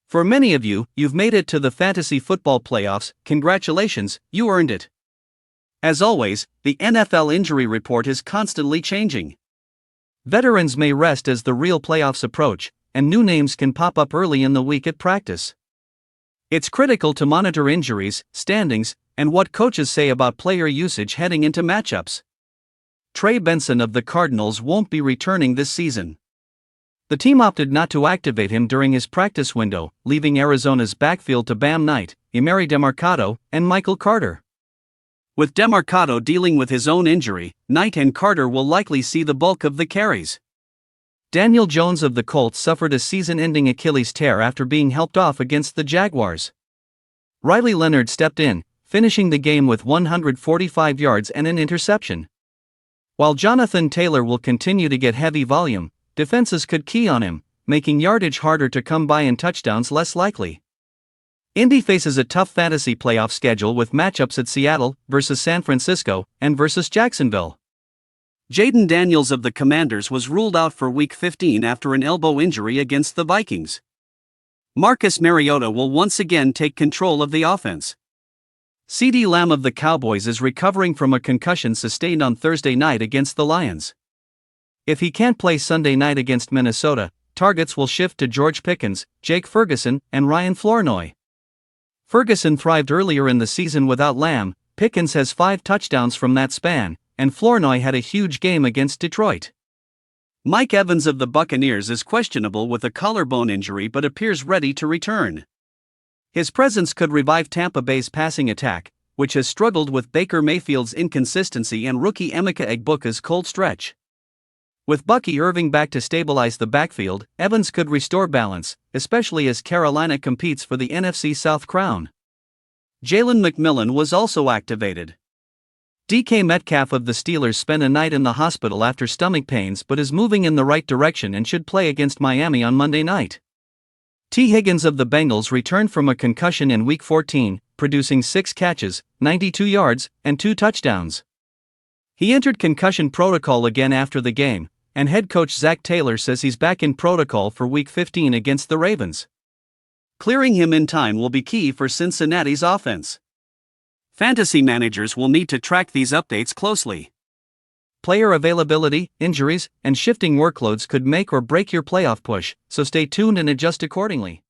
For many of you, you've made it to the fantasy football playoffs. Congratulations, you earned it. As always, the NFL injury report is constantly changing. Veterans may rest as the real playoffs approach, and new names can pop up early in the week at practice. It's critical to monitor injuries, standings, and what coaches say about player usage heading into matchups. Trey Benson of the Cardinals won't be returning this season. The team opted not to activate him during his practice window, leaving Arizona's backfield to Bam Knight, Emari Demercado, and Michael Carter. With Demercado dealing with his own injury, Knight and Carter will likely see the bulk of the carries. Daniel Jones of the Colts suffered a season-ending Achilles tear after being helped off against the Jaguars. Riley Leonard stepped in, finishing the game with 145 yards and an interception. While Jonathan Taylor will continue to get heavy volume, defenses could key on him, making yardage harder to come by and touchdowns less likely. Indy faces a tough fantasy playoff schedule with matchups at Seattle versus San Francisco and versus Jacksonville. Jaden Daniels of the Commanders was ruled out for Week 15 after an elbow injury against the Vikings. Marcus Mariota will once again take control of the offense. CeeDee Lamb of the Cowboys is recovering from a concussion sustained on Thursday night against the Lions. If he can't play Sunday night against Minnesota, targets will shift to George Pickens, Jake Ferguson, and Ryan Flournoy. Ferguson thrived earlier in the season without Lamb. Pickens has 5 touchdowns from that span, and Flournoy had a huge game against Detroit. Mike Evans of the Buccaneers is questionable with a collarbone injury but appears ready to return. His presence could revive Tampa Bay's passing attack, which has struggled with Baker Mayfield's inconsistency and rookie Emeka Egbuka's cold stretch. With Bucky Irving back to stabilize the backfield, Evans could restore balance, especially as Carolina competes for the NFC South crown. Jalen McMillan was also activated. DK Metcalf of the Steelers spent a night in the hospital after stomach pains but is moving in the right direction and should play against Miami on Monday night. T. Higgins of the Bengals returned from a concussion in Week 14, producing 6 catches, 92 yards, and 2 touchdowns. He entered concussion protocol again after the game, and head coach Zach Taylor says he's back in protocol for Week 15 against the Ravens. Clearing him in time will be key for Cincinnati's offense. Fantasy managers will need to track these updates closely. Player availability, injuries, and shifting workloads could make or break your playoff push, so stay tuned and adjust accordingly.